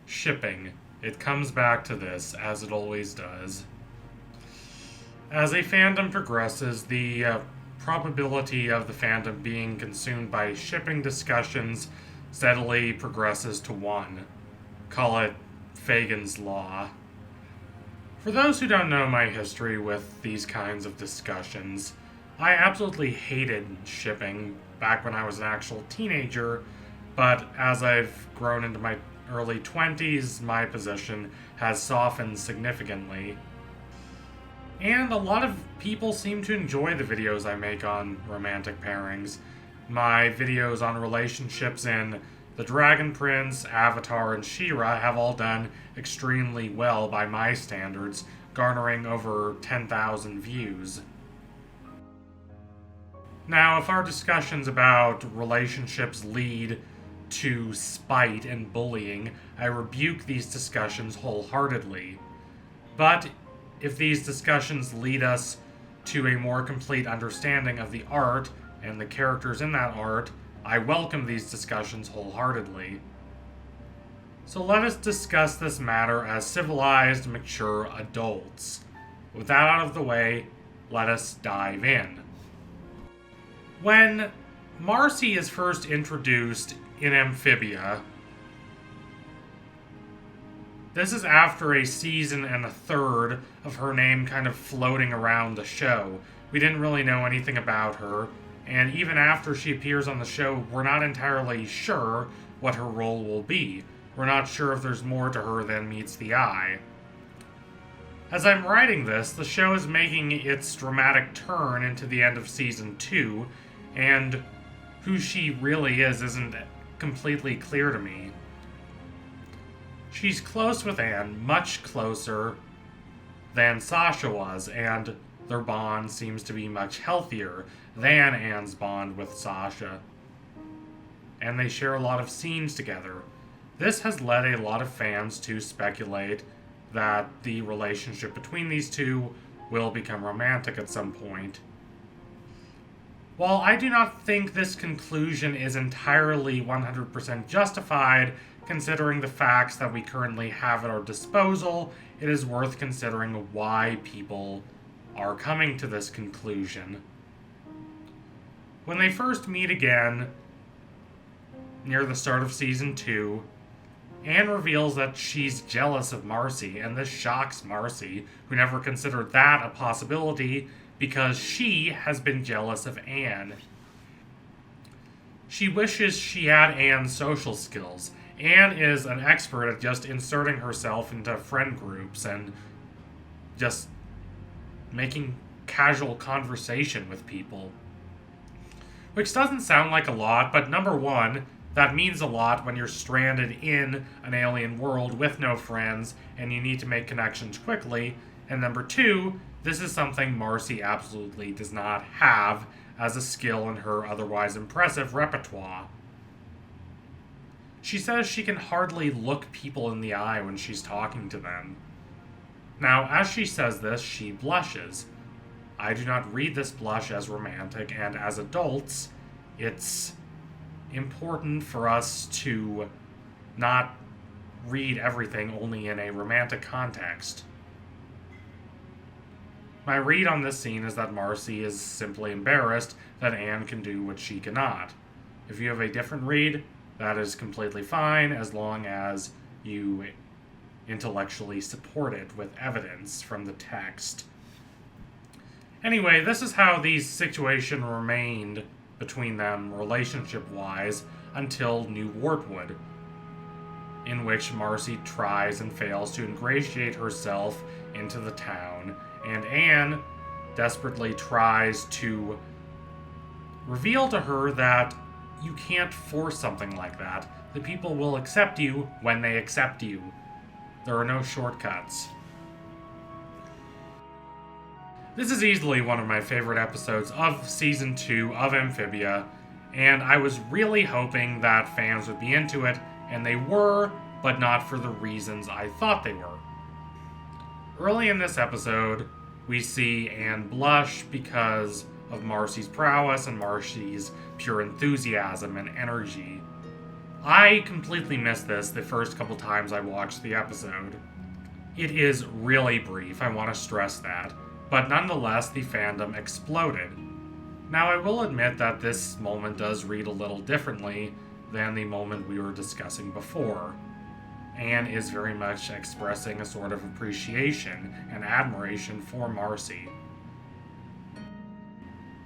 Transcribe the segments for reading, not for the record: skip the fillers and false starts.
Shipping. It comes back to this, as it always does. As a fandom progresses, the probability of the fandom being consumed by shipping discussions steadily progresses to 1. Call it Fagin's Law. For those who don't know my history with these kinds of discussions, I absolutely hated shipping back when I was an actual teenager, but as I've grown into my early 20s, my position has softened significantly. And a lot of people seem to enjoy the videos I make on romantic pairings. My videos on relationships in The Dragon Prince, Avatar, and She-Ra have all done extremely well by my standards, garnering over 10,000 views. Now, if our discussions about relationships lead to spite and bullying, I rebuke these discussions wholeheartedly. But if these discussions lead us to a more complete understanding of the art and the characters in that art, I welcome these discussions wholeheartedly. So let us discuss this matter as civilized, mature adults. With that out of the way, let us dive in. When Marcy is first introduced in Amphibia, this is after a season and a third of her name kind of floating around the show. We didn't really know anything about her, and even after she appears on the show, we're not entirely sure what her role will be. We're not sure if there's more to her than meets the eye. As I'm writing this, the show is making its dramatic turn into the end of Season 2, and who she really is isn't completely clear to me. She's close with Anne, much closer than Sasha was, and their bond seems to be much healthier than Anne's bond with Sasha. And they share a lot of scenes together. This has led a lot of fans to speculate that the relationship between these two will become romantic at some point. While I do not think this conclusion is entirely 100% justified, considering the facts that we currently have at our disposal, it is worth considering why people are coming to this conclusion. When they first meet again, near the start of Season 2, Anne reveals that she's jealous of Marcy, and this shocks Marcy, who never considered that a possibility because she has been jealous of Anne. She wishes she had Anne's social skills. Anne is an expert at just inserting herself into friend groups and just making casual conversation with people. Which doesn't sound like a lot, but number one, that means a lot when you're stranded in an alien world with no friends and you need to make connections quickly. And number two, this is something Marcy absolutely does not have as a skill in her otherwise impressive repertoire. She says she can hardly look people in the eye when she's talking to them. Now, as she says this, she blushes. I do not read this blush as romantic, and as adults, it's important for us to not read everything only in a romantic context. My read on this scene is that Marcy is simply embarrassed that Anne can do what she cannot. If you have a different read, that is completely fine as long as you intellectually support it with evidence from the text. Anyway, this is how the situation remained between them relationship-wise until New Wartwood, in which Marcy tries and fails to ingratiate herself into the town, and Anne desperately tries to reveal to her that you can't force something like that. The people will accept you when they accept you. There are no shortcuts. This is easily one of my favorite episodes of Season 2 of Amphibia, and I was really hoping that fans would be into it, and they were, but not for the reasons I thought they were. Early in this episode, we see Anne blush because of Marcy's prowess and Marcy's pure enthusiasm and energy. I completely missed this the first couple times I watched the episode. It is really brief, I want to stress that, but nonetheless the fandom exploded. Now I will admit that this moment does read a little differently than the moment we were discussing before. Anne is very much expressing a sort of appreciation and admiration for Marcy.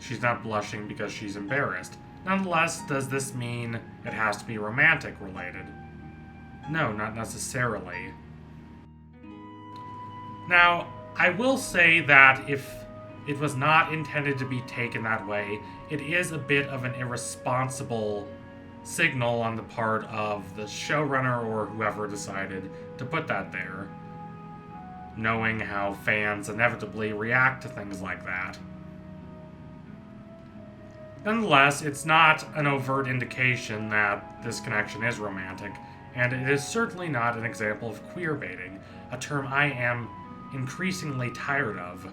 She's not blushing because she's embarrassed. Nonetheless, does this mean it has to be romantic related? No, not necessarily. Now, I will say that if it was not intended to be taken that way, it is a bit of an irresponsible signal on the part of the showrunner or whoever decided to put that there, knowing how fans inevitably react to things like that. Nonetheless, it's not an overt indication that this connection is romantic, and it is certainly not an example of queerbaiting, a term I am increasingly tired of.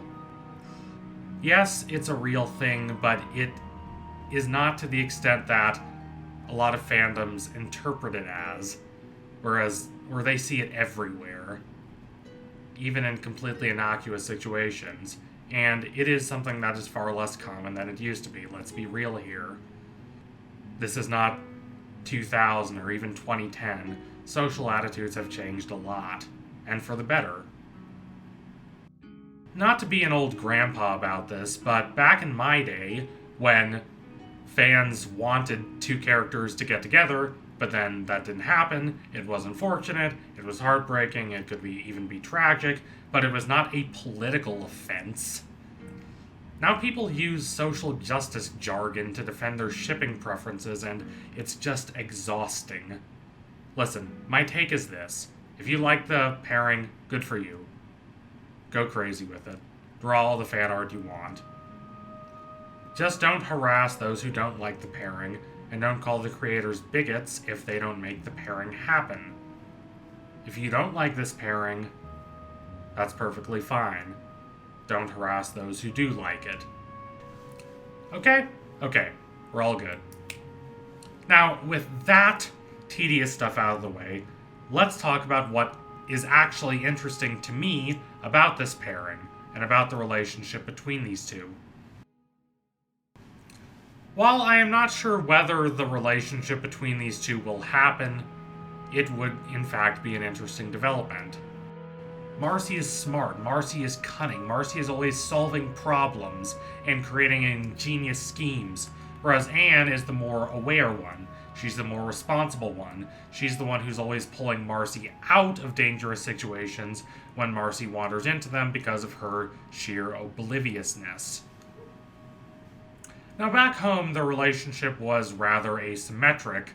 Yes, it's a real thing, but it is not to the extent that a lot of fandoms interpret it as, where they see it everywhere, even in completely innocuous situations, and it is something that is far less common than it used to be, let's be real here. This is not 2000 or even 2010. Social attitudes have changed a lot, and for the better. Not to be an old grandpa about this, but back in my day, when fans wanted two characters to get together, but then that didn't happen. It was unfortunate, it was heartbreaking, it could even be tragic, but it was not a political offense. Now people use social justice jargon to defend their shipping preferences, and it's just exhausting. Listen, my take is this. If you like the pairing, good for you. Go crazy with it. Draw all the fan art you want. Just don't harass those who don't like the pairing, and don't call the creators bigots if they don't make the pairing happen. If you don't like this pairing, that's perfectly fine. Don't harass those who do like it. Okay? Okay, we're all good. Now, with that tedious stuff out of the way, let's talk about what is actually interesting to me about this pairing, and about the relationship between these two. While I am not sure whether the relationship between these two will happen, it would in fact be an interesting development. Marcy is smart, Marcy is cunning, Marcy is always solving problems and creating ingenious schemes, whereas Anne is the more aware one. She's the more responsible one. She's the one who's always pulling Marcy out of dangerous situations when Marcy wanders into them because of her sheer obliviousness. Now back home, the relationship was rather asymmetric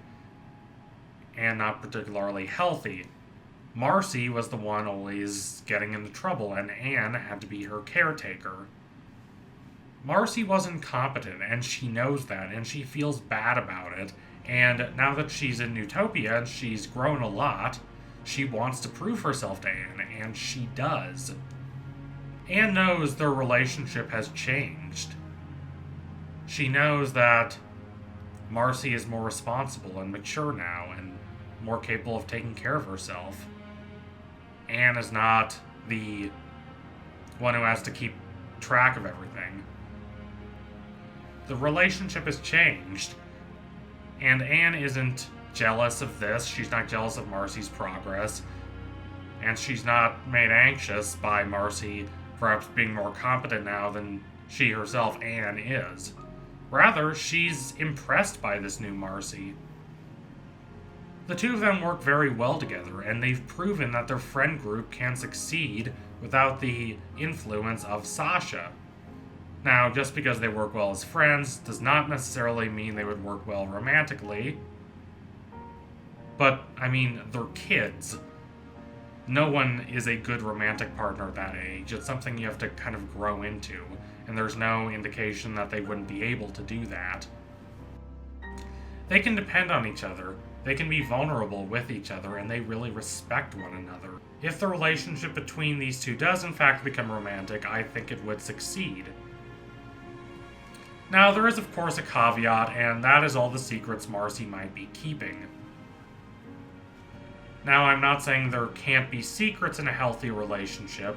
and not particularly healthy. Marcy was the one always getting into trouble, and Anne had to be her caretaker. Marcy was incompetent, and she knows that, and she feels bad about it, and now that she's in Utopia and she's grown a lot, she wants to prove herself to Anne, and she does. Anne knows their relationship has changed. She knows that Marcy is more responsible and mature now, and more capable of taking care of herself. Anne is not the one who has to keep track of everything. The relationship has changed, and Anne isn't jealous of this. She's not jealous of Marcy's progress, and she's not made anxious by Marcy perhaps being more competent now than she herself, Anne, is. Rather, she's impressed by this new Marcy. The two of them work very well together, and they've proven that their friend group can succeed without the influence of Sasha. Now, just because they work well as friends does not necessarily mean they would work well romantically. But, I mean, they're kids. No one is a good romantic partner at that age. It's something you have to kind of grow into, and there's no indication that they wouldn't be able to do that. They can depend on each other. They can be vulnerable with each other, and they really respect one another. If the relationship between these two does in fact become romantic, I think it would succeed. Now, there is of course a caveat, and that is all the secrets Marcy might be keeping. Now, I'm not saying there can't be secrets in a healthy relationship.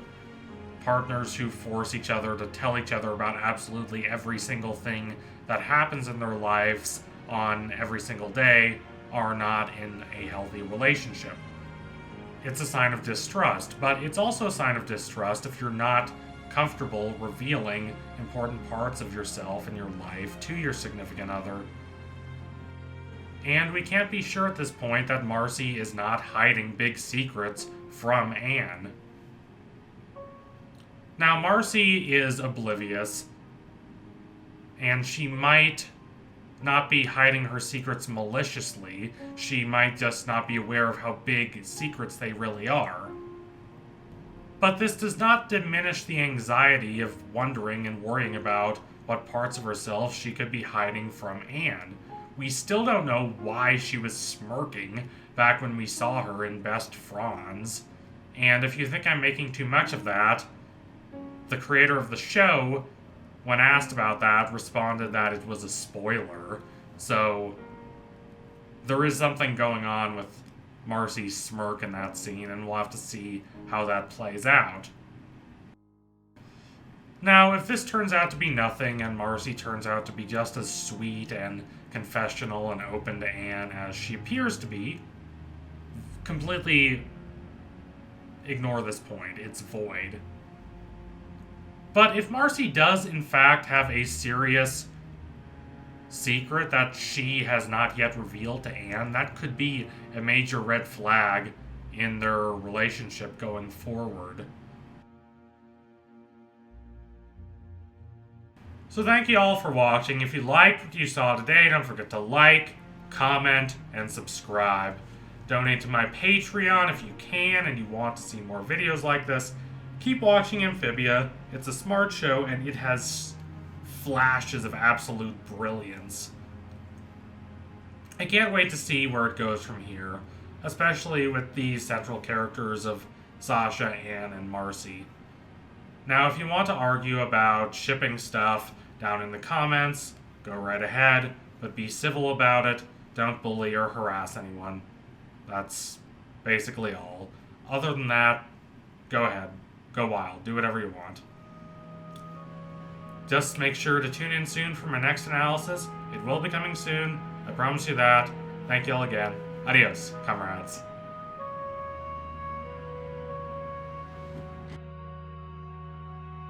Partners who force each other to tell each other about absolutely every single thing that happens in their lives on every single day are not in a healthy relationship. It's a sign of distrust, but it's also a sign of distrust if you're not comfortable revealing important parts of yourself and your life to your significant other. And we can't be sure at this point that Marcy is not hiding big secrets from Anne. Now, Marcy is oblivious, and she might not be hiding her secrets maliciously. She might just not be aware of how big secrets they really are. But this does not diminish the anxiety of wondering and worrying about what parts of herself she could be hiding from Anne. We still don't know why she was smirking back when we saw her in Best Franz. And if you think I'm making too much of that, the creator of the show, when asked about that, responded that it was a spoiler. So there is something going on with Marcy's smirk in that scene, and we'll have to see how that plays out. Now, if this turns out to be nothing, and Marcy turns out to be just as sweet and confessional and open to Anne as she appears to be, completely ignore this point. It's void. But if Marcy does, in fact, have a serious secret that she has not yet revealed to Anne, that could be a major red flag in their relationship going forward. So thank you all for watching. If you liked what you saw today, don't forget to like, comment, and subscribe. Donate to my Patreon if you can and you want to see more videos like this. Keep watching Amphibia. It's a smart show and it has flashes of absolute brilliance. I can't wait to see where it goes from here, especially with the central characters of Sasha, Anne, and Marcy. Now, if you want to argue about shipping stuff down in the comments, go right ahead, but be civil about it. Don't bully or harass anyone. That's basically all. Other than that, go ahead. Go wild. Do whatever you want. Just make sure to tune in soon for my next analysis. It will be coming soon. I promise you that. Thank you all again. Adios, comrades.